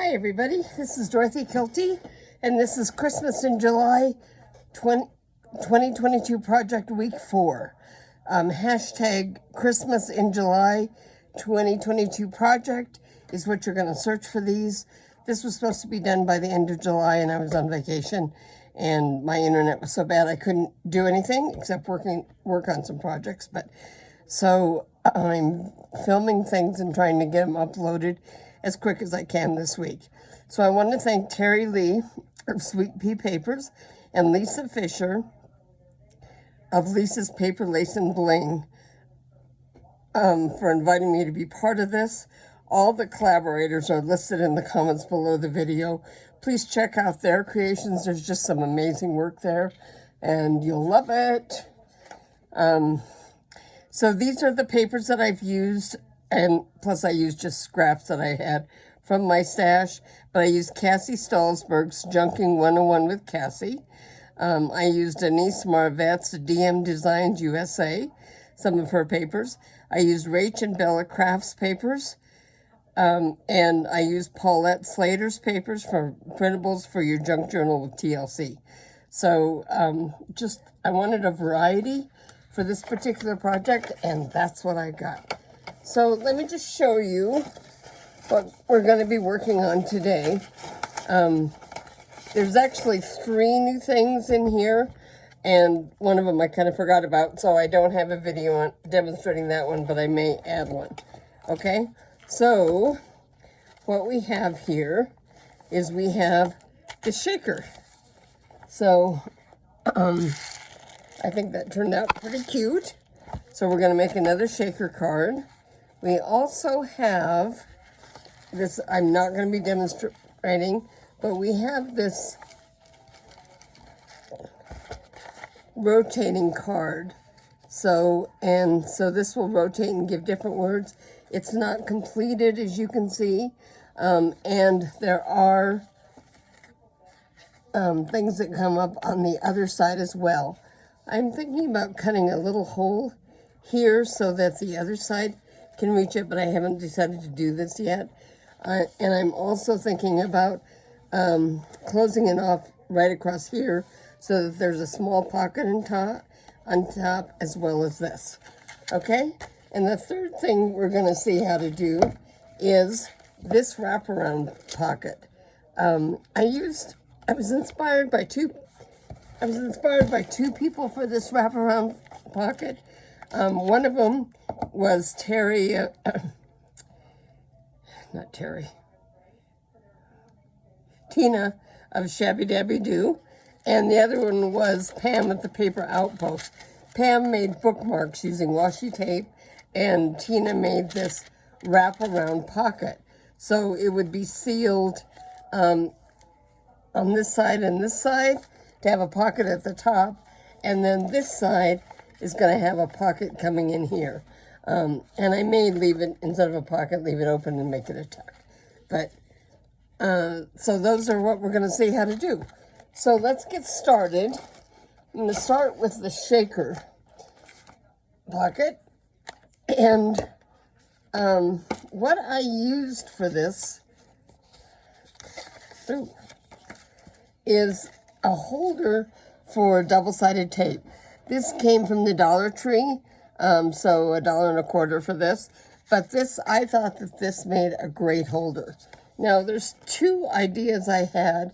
Hi everybody, this is Dorothy Kielty, and this is Christmas in July 2022 Project Week 4. Hashtag Christmas in July 2022 Project is what you're going to search for these. This was supposed to be done by the end of July, and I was on vacation, and my internet was so bad I couldn't do anything except work on some projects. But so I'm filming things and trying to get them uploaded as quick as I can this week. So I want to thank Teri Lee of Sweet Pea Papers and Lisa Fisher of Lisa's Paper, Lace, and Bling for inviting me to be part of this. All the collaborators are listed in the comments below the video. Please check out their creations. There's just some amazing work there, and you'll love it. So these are the papers that I've used, and plus I used just scraps that I had from my stash, but I used Cassie Stalsberg's Junkin 101 with Cassie. I used Denise Marvet's DM Designs USA, some of her papers. I used Rach and Bella Crafts papers, and I used Paulette Slater's papers for printables for your junk journal with TLC. So I wanted a variety for this particular project, and that's what I got. So let me just show you what we're going to be working on today. There's actually 3 new things in here, and one of them I kind of forgot about, so I don't have a video on demonstrating that one, but I may add one. Okay, so what we have here is we have the shaker. So I think that turned out pretty cute. So we're going to make another shaker card. We also have this, I'm not going to be demonstrating, but we have this rotating card. So this will rotate and give different words. It's not completed, as you can see, and there are things that come up on the other side as well. I'm thinking about cutting a little hole here so that the other side can reach it, but I haven't decided to do this yet. And I'm also thinking about closing it off right across here so that there's a small pocket on top as well as this. Okay? And the third thing we're going to see how to do is this wraparound pocket. I was inspired by two people for this wraparound pocket. One of them was Tina of Shabby Do, and the other one was Pam at the Paper Outpost. Pam made bookmarks using washi tape, and Tina made this wraparound pocket. So it would be sealed on this side and this side to have a pocket at the top, and then this side is going to have a pocket coming in here. And I may leave it, instead of a pocket, leave it open and make it a tuck. But, so those are what we're going to see how to do. So let's get started. I'm going to start with the shaker pocket. And what I used for this is a holder for double-sided tape. This came from the Dollar Tree, so $1.25 for this. But this, I thought that this made a great holder. Now, there's 2 ideas I had.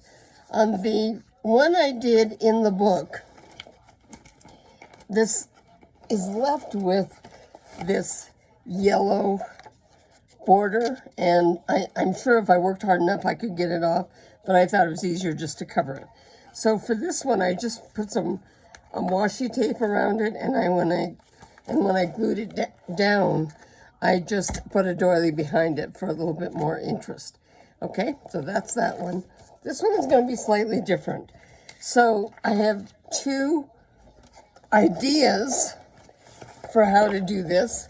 On the one I did in the book, this is left with this yellow border, and I'm sure if I worked hard enough I could get it off, but I thought it was easier just to cover it. So for this one, I just put some washi tape around it, and when I glued it down, I just put a doily behind it for a little bit more interest. Okay, so that's that one. This one is going to be slightly different. So I have 2 ideas for how to do this.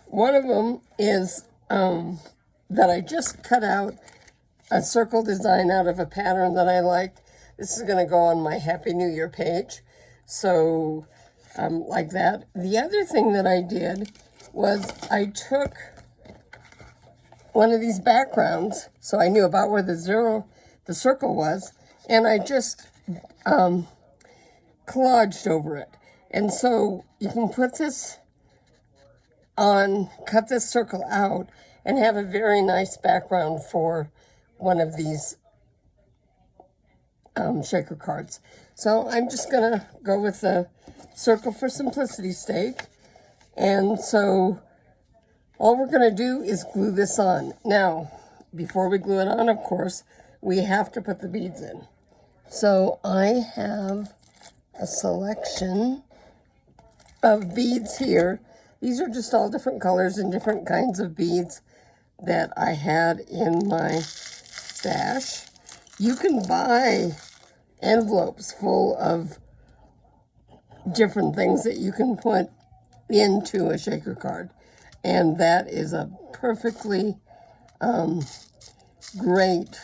One of them is that I just cut out a circle design out of a pattern that I liked. This is going to go on my Happy New Year page. So, like that. The other thing that I did was I took one of these backgrounds, so I knew about where the circle was, and I just collaged over it. And so you can put this on, cut this circle out, and have a very nice background for one of these shaker cards. So I'm just gonna go with the circle for simplicity's sake. And so all we're gonna do is glue this on. Now, before we glue it on, of course, we have to put the beads in. So I have a selection of beads here. These are just all different colors and different kinds of beads that I had in my stash. You can buy envelopes full of different things that you can put into a shaker card, and that is a perfectly great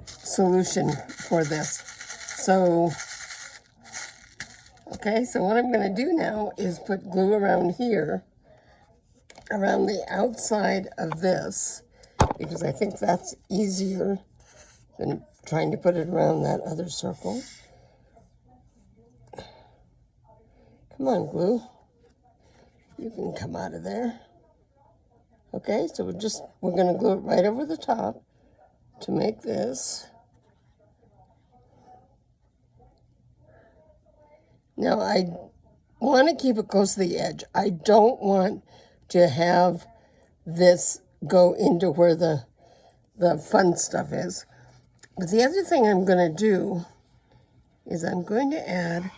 solution for this. So okay, so what I'm going to do now is put glue around here, around the outside of this, because I think that's easier than trying to put it around that other circle. Come on, glue. You can come out of there. Okay, so we're going to glue it right over the top to make this. Now, I want to keep it close to the edge. I don't want to have this go into where the fun stuff is. But the other thing I'm going to do is I'm going to add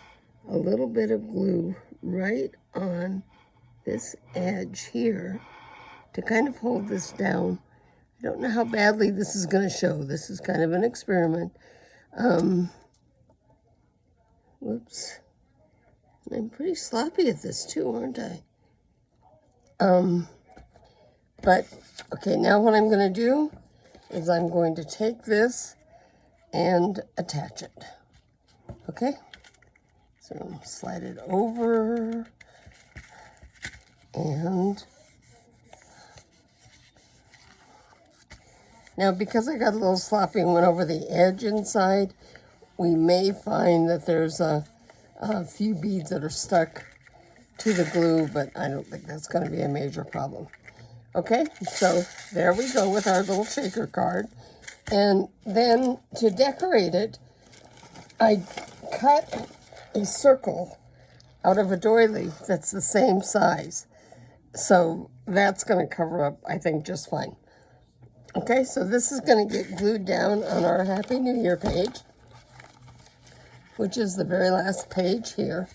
a little bit of glue right on this edge here to kind of hold this down. I don't know how badly this is going to show. This is kind of an experiment. Whoops. I'm pretty sloppy at this too, aren't I? But, okay, now what I'm going to do is I'm going to take this and attach it. Okay? So slide it over, and now because I got a little sloppy and went over the edge inside, we may find that there's a few beads that are stuck to the glue, but I don't think that's going to be a major problem. Okay, so there we go with our little shaker card. And then to decorate it, I cut a circle out of a doily that's the same size. So that's going to cover up, I think, just fine. Okay, so this is going to get glued down on our Happy New Year page, which is the very last page here.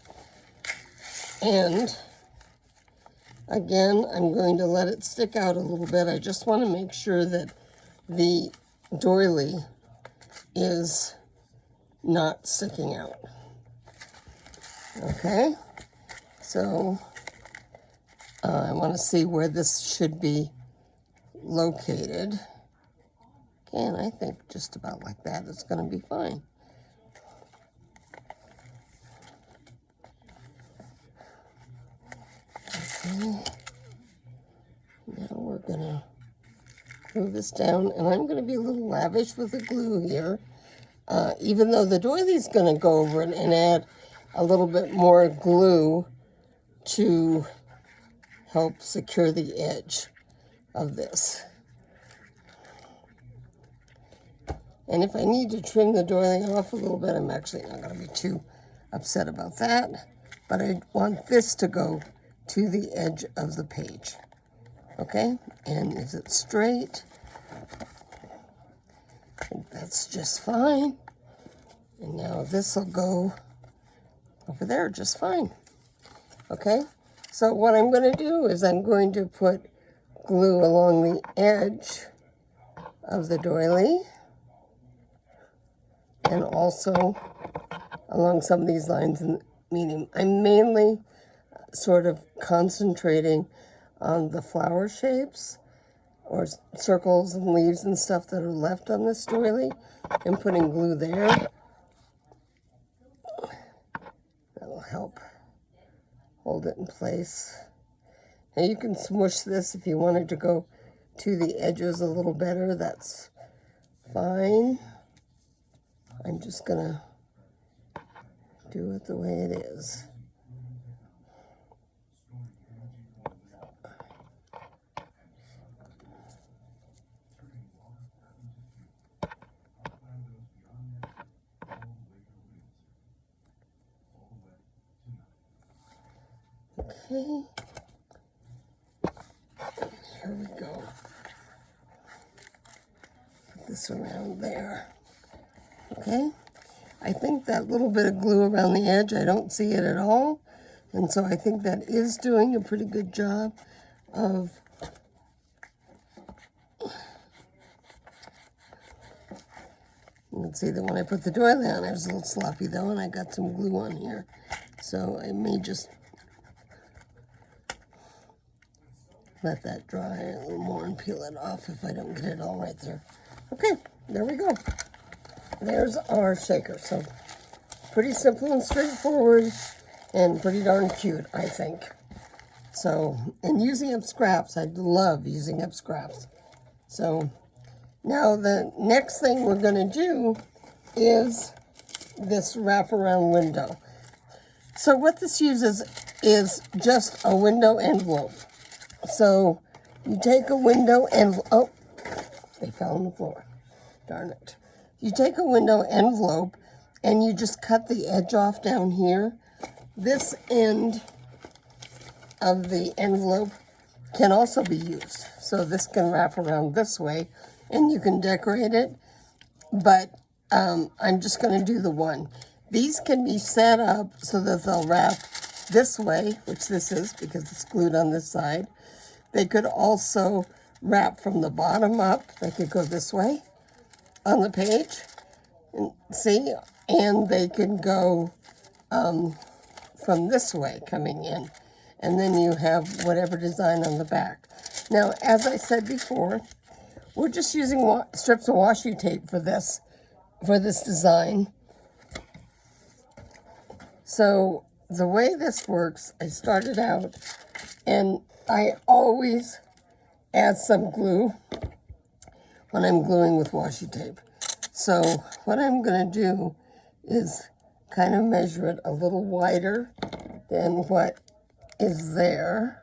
And again, I'm going to let it stick out a little bit. I just want to make sure that the doily is not sticking out. Okay, so I want to see where this should be located. Okay, and I think just about like that is going to be fine. Okay, now we're going to glue this down, and I'm going to be a little lavish with the glue here, even though the doily's going to go over it and add a little bit more glue to help secure the edge of this. And if I need to trim the doily off a little bit, I'm actually not going to be too upset about that, but I want this to go to the edge of the page. Okay, and is it straight? I think that's just fine. And now this will go over there just fine. Okay, so what I'm going to do is I'm going to put glue along the edge of the doily and also along some of these lines, meaning I'm mainly sort of concentrating on the flower shapes or circles and leaves and stuff that are left on this doily and putting glue there. That'll help hold it in place. And you can smush this if you wanted to go to the edges a little better, that's fine. I'm just gonna do it the way it is. Okay, here we go. Put this around there. Okay, I think that little bit of glue around the edge, I don't see it at all. And so I think that is doing a pretty good job of you can see that when I put the doily on, I was a little sloppy though, and I got some glue on here. So I may just let that dry a little more and peel it off if I don't get it all right there. Okay, there we go. There's our shaker. So pretty simple and straightforward and pretty darn cute, I think. So, and using up scraps, I love using up scraps. So now the next thing we're going to do is this wraparound window. So what this uses is just a window envelope. So you take a window envelope, oh, they fell on the floor, darn it. You take a window envelope and you just cut the edge off down here. This end of the envelope can also be used. So this can wrap around this way and you can decorate it, but I'm just going to do the one. These can be set up so that they'll wrap this way, which this is because it's glued on this side. They could also wrap from the bottom up. They could go this way on the page, and see, and they could go from this way coming in. And then you have whatever design on the back. Now, as I said before, we're just using strips of washi tape for this design. So the way this works, I started out, and I always add some glue when I'm gluing with washi tape. So what I'm going to do is kind of measure it a little wider than what is there.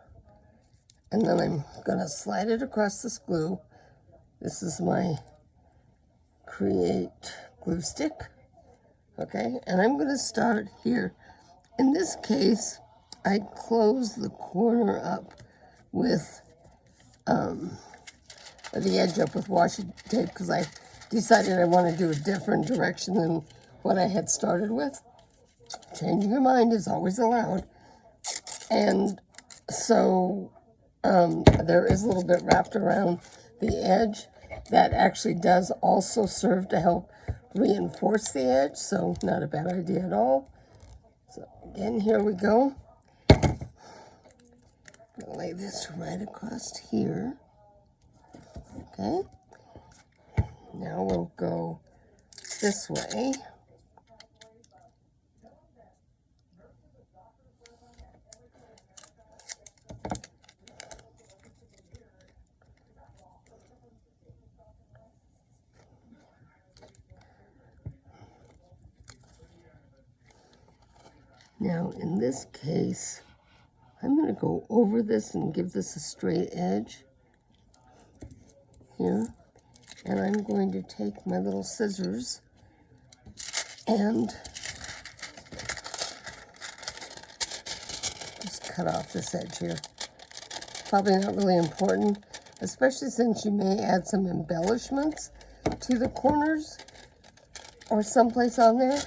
And then I'm going to slide it across this glue. This is my Create glue stick. Okay, and I'm going to start here. In this case, I close the corner up with the edge up with washi tape because I decided I want to do a different direction than what I had started with. Changing your mind is always allowed. And so there is a little bit wrapped around the edge. That actually does also serve to help reinforce the edge, so not a bad idea at all. So again, here we go. I'm gonna lay this right across here. Okay. Now we'll go this way. Now, in this case, I'm going to go over this and give this a straight edge here. And I'm going to take my little scissors and just cut off this edge here. Probably not really important, especially since you may add some embellishments to the corners or someplace on there,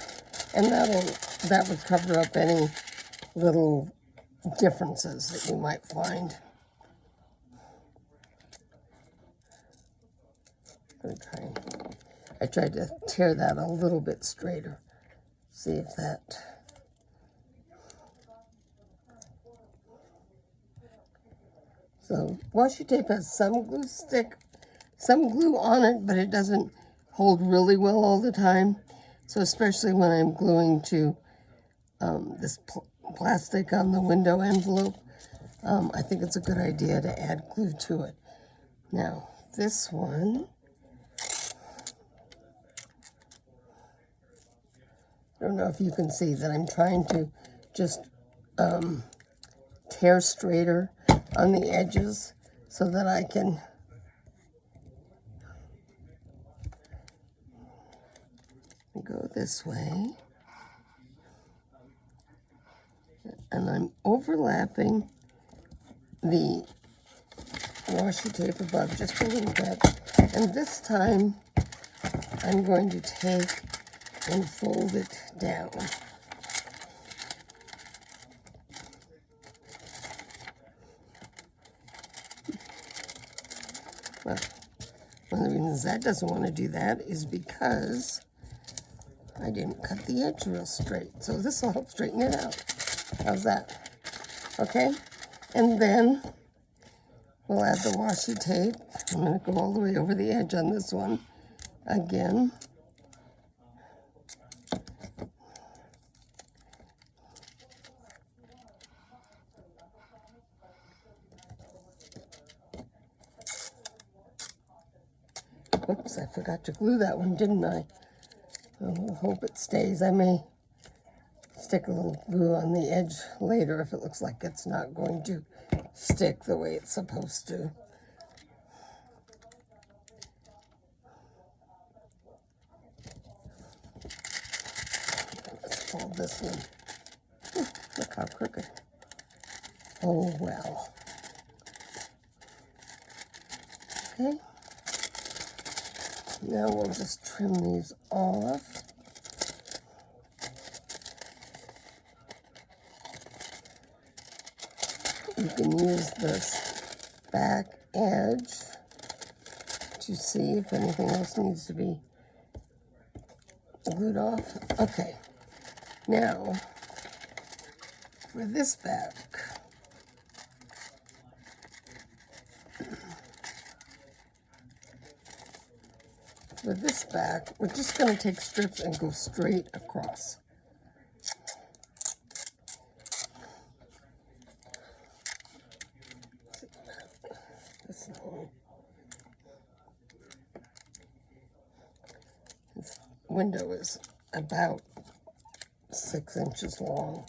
and that would cover up any little differences that you might find. I tried to tear that a little bit straighter. See if that... So washi tape has some glue on it, but it doesn't hold really well all the time. So especially when I'm gluing to this plastic on the window envelope, I think it's a good idea to add glue to it. Now, this one, I don't know if you can see that I'm trying to just tear straighter on the edges so that I can go this way. And I'm overlapping the washi tape above just a little bit. And this time, I'm going to take and fold it down. Well, one of the reasons that doesn't want to do that is because I didn't cut the edge real straight. So this will help straighten it out. How's that? Okay? And then we'll add the washi tape. I'm going to go all the way over the edge on this one again. Oops, I forgot to glue that one, didn't I? I'll hope it stays. I may stick a little glue on the edge later if it looks like it's not going to stick the way it's supposed to. Let's fold this one. Look how crooked. Oh well. Okay. Now we'll just trim these off. You can use this back edge to see if anything else needs to be glued off. Okay, now for this back, we're just going to take strips and go straight across. This window is about 6 inches long,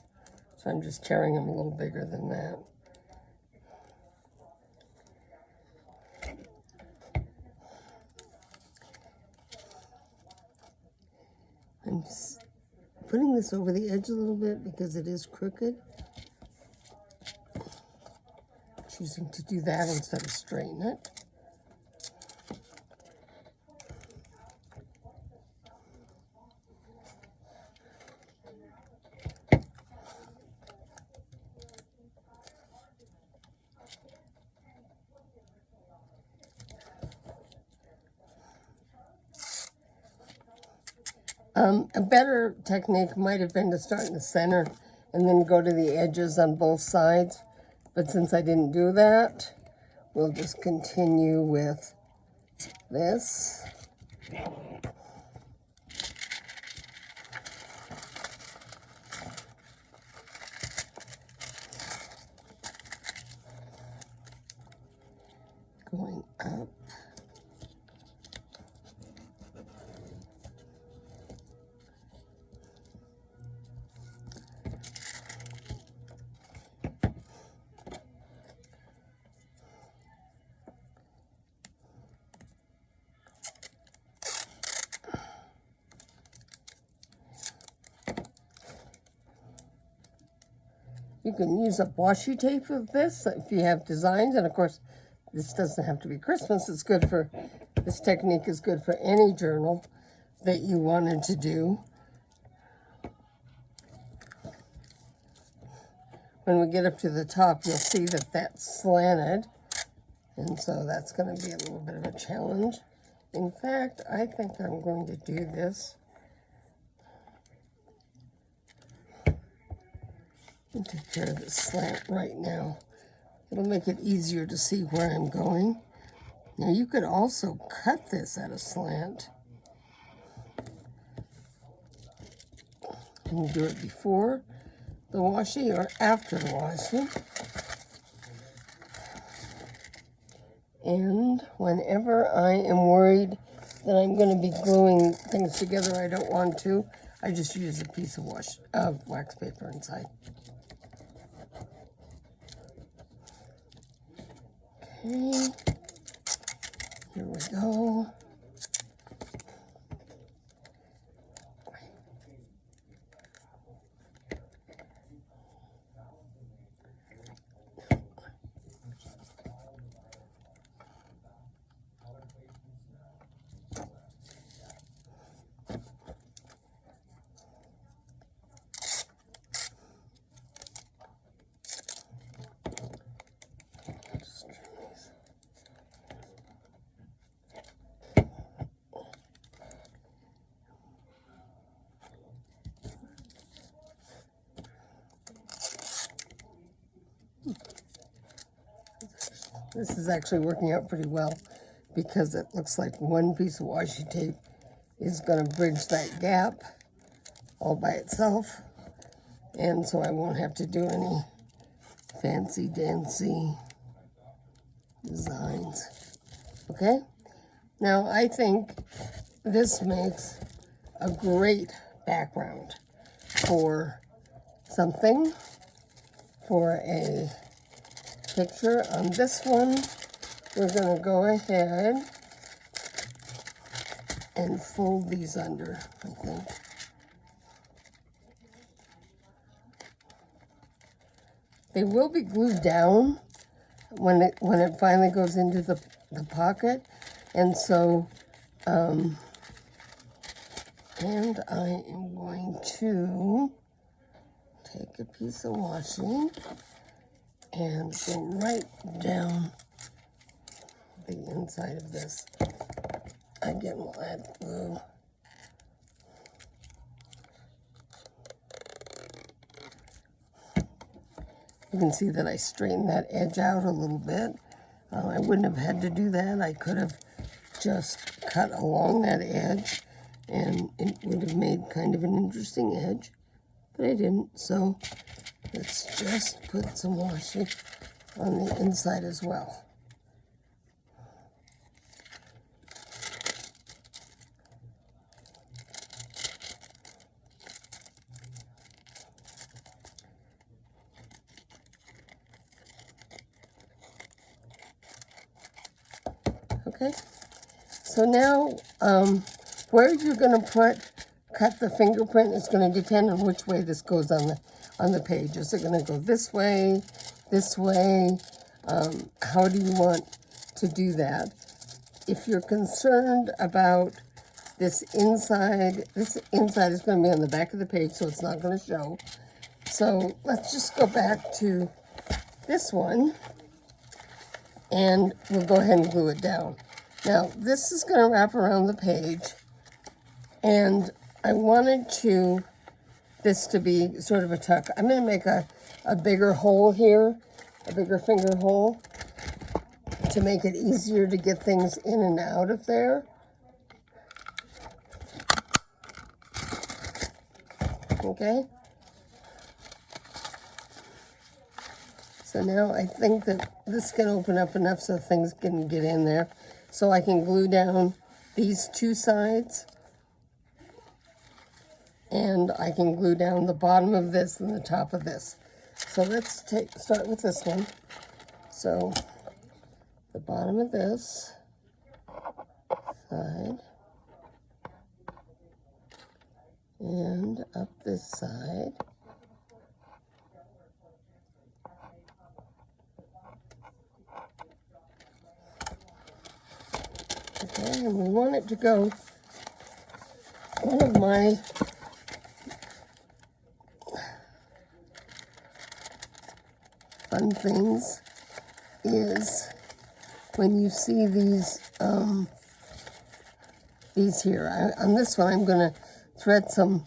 so I'm just tearing them a little bigger than that. I'm putting this over the edge a little bit because it is crooked. Choosing to do that instead of straighten it. A better technique might have been to start in the center and then go to the edges on both sides. But since I didn't do that, we'll just continue with this. Going up. You can use a washi tape with this if you have designs, and of course, this doesn't have to be Christmas. It's good for, this technique is good for any journal that you wanted to do. When we get up to the top, you'll see that that's slanted, and so that's going to be a little bit of a challenge. In fact, I think I'm going to do this and take care of this slant right now. It'll make it easier to see where I'm going. Now you could also cut this at a slant. Can you do it before the washi or after the washi? And whenever I am worried that I'm going to be gluing things together I don't want to, I just use a piece of wax paper inside. Okay, here we go. This is actually working out pretty well because it looks like one piece of washi tape is going to bridge that gap all by itself. And so I won't have to do any fancy dancy designs. Okay? Now I think this makes a great background for something, for a picture. On this one, we're going to go ahead and fold these under, I think. They will be glued down when it finally goes into the pocket, and so and I am going to take a piece of washi and go right down the inside of this. Again, we'll add glue. You can see that I straightened that edge out a little bit. I wouldn't have had to do that. I could have just cut along that edge and it would have made kind of an interesting edge, but I didn't. So let's just put some washi on the inside as well. Okay, so now where you're going to cut the fingerprint is going to depend on which way this goes on the page. Is it going to go this way, this way? How do you want to do that? If you're concerned about this inside is going to be on the back of the page, so it's not going to show. So let's just go back to this one, and we'll go ahead and glue it down. Now, this is going to wrap around the page, and I wanted this to be sort of a tuck. I'm going to make a bigger hole here, a bigger finger hole, to make it easier to get things in and out of there. Okay? So now I think that this can open up enough so things can get in there. So I can glue down these two sides, and I can glue down the bottom of this and the top of this. So let's start with this one. So the bottom of this side and up this side. Okay, and we want it to go. One of my fun things is when you see these here. On this one, I'm going to thread some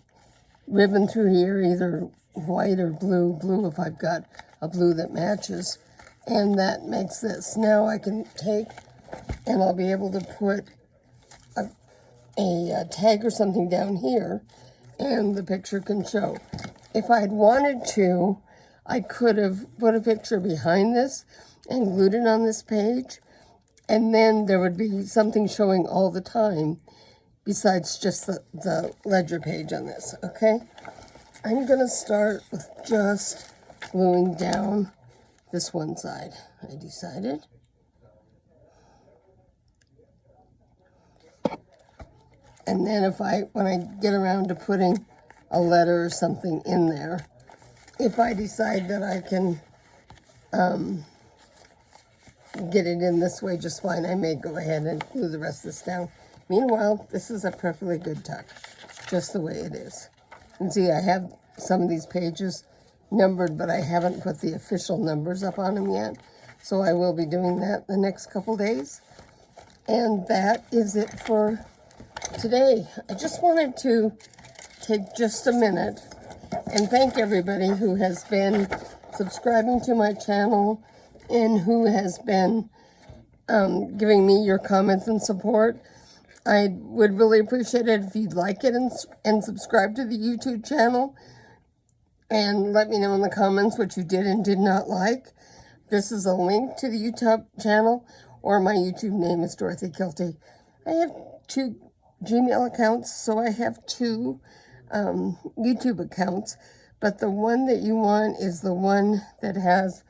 ribbon through here, either white or blue. Blue if I've got a blue that matches, and that makes this. Now I can take, and I'll be able to put a tag or something down here, and the picture can show. If I'd wanted to, I could have put a picture behind this and glued it on this page. And then there would be something showing all the time besides just the ledger page on this, okay? I'm going to start with just gluing down this one side, I decided. And then when I get around to putting a letter or something in there, if I decide that I can get it in this way just fine, I may go ahead and glue the rest of this down. Meanwhile, this is a perfectly good tuck, just the way it is. And see, I have some of these pages numbered, but I haven't put the official numbers up on them yet. So I will be doing that the next couple days. And that is it for today. I just wanted to take just a minute and thank everybody who has been subscribing to my channel and who has been giving me your comments and support. I would really appreciate it if you'd like it and subscribe to the YouTube channel and let me know in the comments what you did and did not like. This is a link to the YouTube channel, or my YouTube name is Dorothy Kielty. I have 2 Gmail accounts, so I have 2 YouTube accounts, but the one that you want is the one that has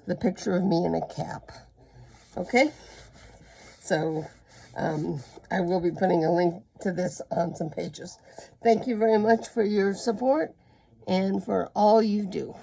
the picture of me in a cap. Okay? So, I will be putting a link to this on some pages. Thank you very much for your support and for all you do.